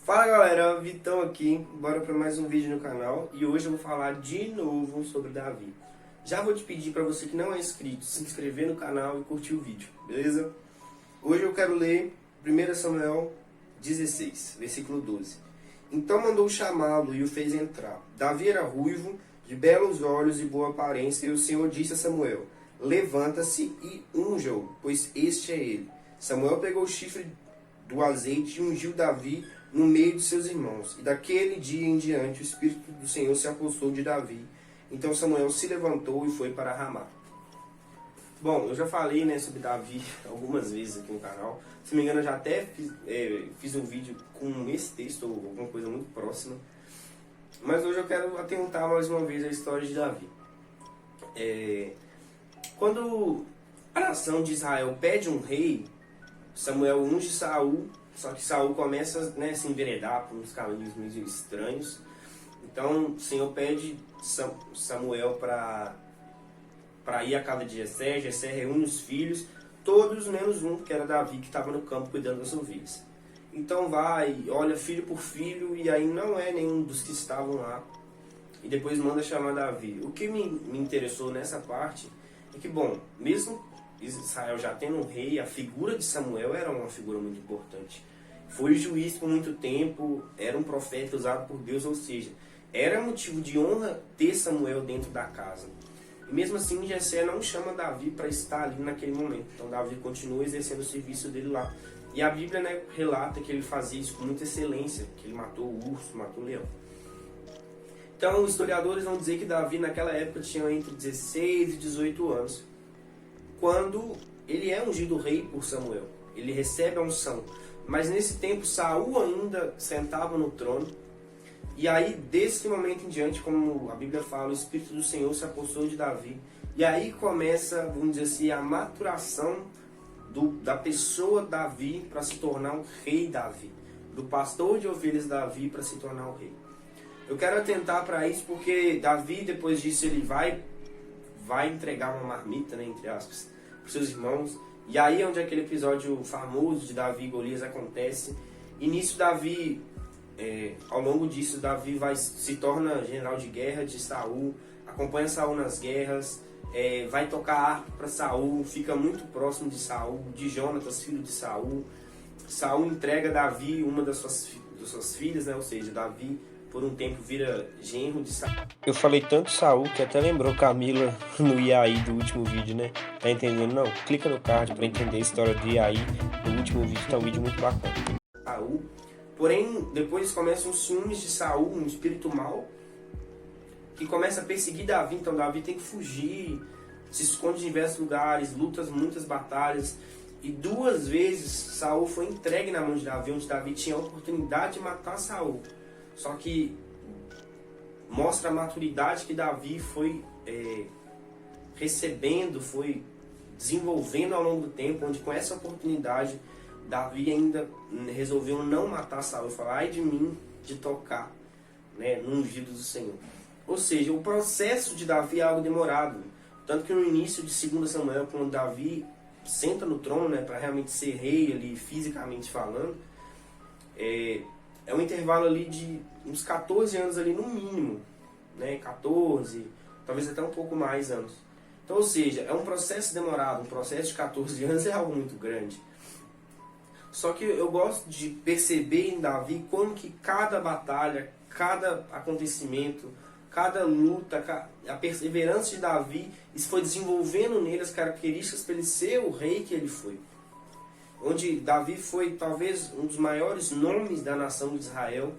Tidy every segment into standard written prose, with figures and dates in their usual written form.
Fala galera, Vitão aqui, bora para mais um vídeo no canal e hoje eu vou falar de novo sobre Davi. Já vou te pedir para você que não é inscrito, se inscrever no canal e curtir o vídeo, beleza? Hoje eu quero ler 1 Samuel 16, versículo 12. Então mandou chamá-lo e o fez entrar. Davi era ruivo, de belos olhos e boa aparência, e o Senhor disse a Samuel: levanta-se e unja-o, pois este é ele. Samuel pegou o chifre do azeite e ungiu Davi no meio de seus irmãos. E daquele dia em diante o Espírito do Senhor se apossou de Davi. Então Samuel se levantou e foi para Ramá. Bom, eu já falei sobre Davi algumas vezes aqui no canal. Se não me engano, eu já até fiz um vídeo com esse texto ou alguma coisa muito próxima. Mas hoje eu quero atentar mais uma vez a história de Davi. Quando a nação de Israel pede um rei, Samuel unge Saul, só que Saul começa a se enveredar por uns caminhos meio estranhos. Então o Senhor pede Samuel para ir à casa de Jessé. Jessé reúne os filhos, todos menos um, que era Davi, que estava no campo cuidando das ovelhas. Então vai, olha filho por filho, e aí não é nenhum dos que estavam lá. E depois manda chamar Davi. O que me interessou nessa parte é que, bom, mesmo Israel já tendo um rei, a figura de Samuel era uma figura muito importante. Foi juiz por muito tempo, era um profeta usado por Deus, ou seja, era motivo de honra ter Samuel dentro da casa. E mesmo assim, Jessé não chama Davi para estar ali naquele momento. Então Davi continua exercendo o serviço dele lá. E a Bíblia relata que ele fazia isso com muita excelência, que ele matou o urso, matou o leão. Então os historiadores vão dizer que Davi naquela época tinha entre 16 e 18 anos. Quando ele é ungido rei por Samuel, ele recebe a unção. Mas nesse tempo Saul ainda sentava no trono. E aí desse momento em diante, como a Bíblia fala, o Espírito do Senhor se apossou de Davi. E aí começa, vamos dizer assim, a maturação da pessoa Davi para se tornar um rei Davi. Do pastor de ovelhas Davi para se tornar um rei. Eu quero atentar para isso porque Davi, depois disso, ele vai entregar uma marmita, entre aspas, para os seus irmãos. E aí é onde aquele episódio famoso de Davi e Golias acontece. E nisso Davi, ao longo disso, Davi se torna general de guerra de Saul, acompanha Saul nas guerras, vai tocar harpa para Saul, fica muito próximo de Saul, de Jonatas, filho de Saul. Saul entrega Davi uma das suas filhas, ou seja, Davi por um tempo vira genro de Saul. Eu falei tanto Saul que até lembrou Camila no Iaí do último vídeo, né? Tá entendendo? Não? Clica no card para entender a história do Iaí. No último vídeo tá um vídeo muito bacana. Saul. Porém, depois começam os ciúmes de Saul, um espírito mau, que começa a perseguir Davi. Então Davi tem que fugir, se esconde em diversos lugares, luta muitas batalhas. E 2 vezes Saul foi entregue na mão de Davi, onde Davi tinha a oportunidade de matar Saul. Só que mostra a maturidade que Davi foi recebendo, foi desenvolvendo ao longo do tempo, onde com essa oportunidade Davi ainda resolveu não matar Saul e falar: ai de mim de tocar no ungido do Senhor. Ou seja, o processo de Davi é algo demorado. Tanto que no início de 2 Samuel, quando Davi senta no trono para realmente ser rei ali, fisicamente falando, é um intervalo ali de uns 14 anos ali no mínimo, 14, talvez até um pouco mais anos. Então, ou seja, é um processo demorado, um processo de 14 anos é algo muito grande. Só que eu gosto de perceber em Davi como que cada batalha, cada acontecimento, cada luta, a perseverança de Davi, isso foi desenvolvendo nele as características para ele ser o rei que ele foi. Onde Davi foi talvez um dos maiores nomes da nação de Israel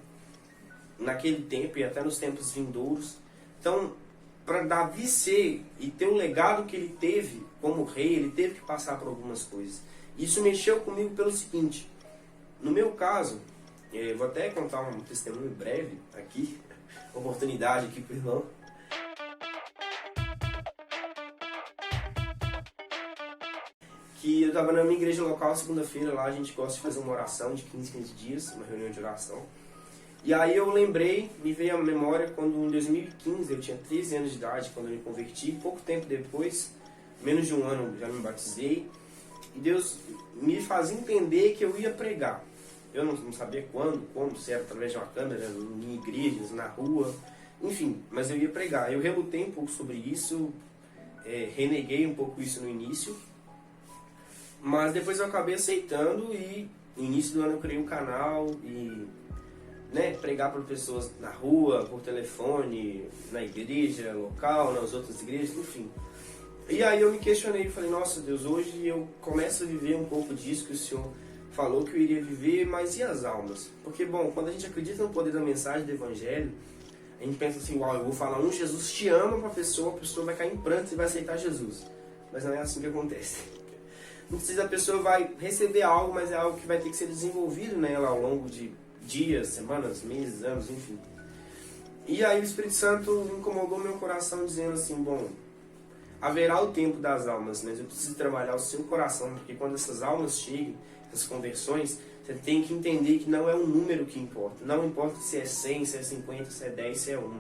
naquele tempo e até nos tempos vindouros. Então, para Davi ser e ter o legado que ele teve como rei, ele teve que passar por algumas coisas. Isso mexeu comigo pelo seguinte: no meu caso, vou até contar um testemunho breve aqui, oportunidade aqui, perdão. Que eu estava na minha igreja local, segunda-feira, lá a gente gosta de fazer uma oração de 15 dias, uma reunião de oração. E aí eu lembrei, me veio à memória, quando em 2015, eu tinha 13 anos de idade, quando eu me converti, pouco tempo depois, menos de um ano já me batizei, e Deus me fazia entender que eu ia pregar. Eu não sabia quando, como, se era através de uma câmera, em igrejas, na rua, enfim, mas eu ia pregar. Eu relutei um pouco sobre isso, reneguei um pouco isso no início, mas depois eu acabei aceitando e no início do ano eu criei um canal e pregar para pessoas na rua, por telefone, na igreja local, nas outras igrejas, enfim. E aí eu me questionei, falei, nossa Deus, hoje eu começo a viver um pouco disso que o Senhor falou que eu iria viver, mas e as almas? Porque, bom, quando a gente acredita no poder da mensagem do Evangelho, a gente pensa assim, uau, eu vou falar Jesus te ama para a pessoa vai cair em prantos e vai aceitar Jesus. Mas não é assim que acontece. Não precisa, a pessoa vai receber algo, mas é algo que vai ter que ser desenvolvido nela ao longo de dias, semanas, meses, anos, enfim. E aí o Espírito Santo incomodou meu coração dizendo assim, bom, haverá o tempo das almas, mas eu preciso trabalhar o seu coração, porque quando essas almas cheguem, essas conversões, você tem que entender que não é um número que importa. Não importa se é 100, se é 50, se é 10, se é 1.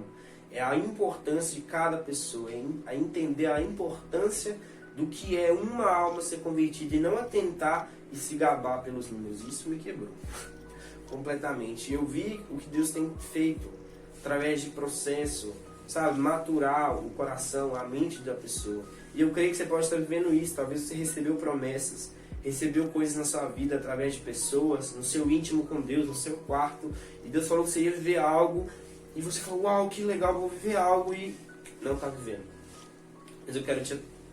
É a importância de cada pessoa, é entender a importância do que é uma alma ser convertida e não atentar e se gabar pelos números. Isso me quebrou completamente. Eu vi o que Deus tem feito através de processo, sabe, maturar o coração, a mente da pessoa. E eu creio que você pode estar vivendo isso. Talvez você recebeu promessas, recebeu coisas na sua vida através de pessoas, no seu íntimo com Deus, no seu quarto, e Deus falou que você ia viver algo, e você falou, uau, que legal, vou viver algo, e não está vivendo. Mas eu quero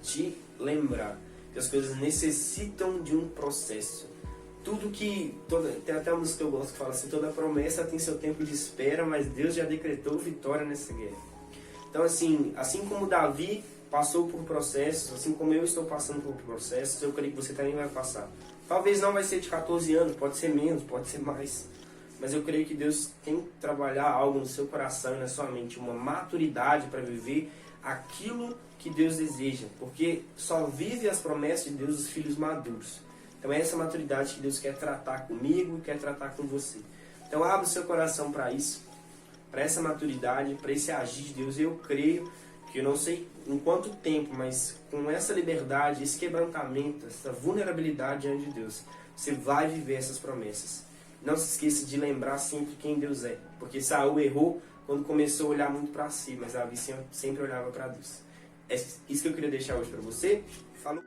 te lembrar que as coisas necessitam de um processo. Tem até uma música que eu gosto que fala assim, toda promessa tem seu tempo de espera, mas Deus já decretou vitória nessa guerra. Então assim como Davi passou por processos, assim como eu estou passando por processos, eu creio que você também vai passar. Talvez não vai ser de 14 anos, pode ser menos, pode ser mais. Mas eu creio que Deus tem que trabalhar algo no seu coração e na sua mente, uma maturidade para viver aquilo que Deus deseja. Porque só vive as promessas de Deus os filhos maduros. Então é essa maturidade que Deus quer tratar comigo e quer tratar com você. Então abre o seu coração para isso, para essa maturidade, para esse agir de Deus. Eu creio que eu não sei em quanto tempo, mas com essa liberdade, esse quebrantamento, essa vulnerabilidade diante de Deus, você vai viver essas promessas. Não se esqueça de lembrar sempre quem Deus é. Porque Saul errou quando começou a olhar muito para si, mas Davi sempre olhava para Deus. É isso que eu queria deixar hoje para você. Falou!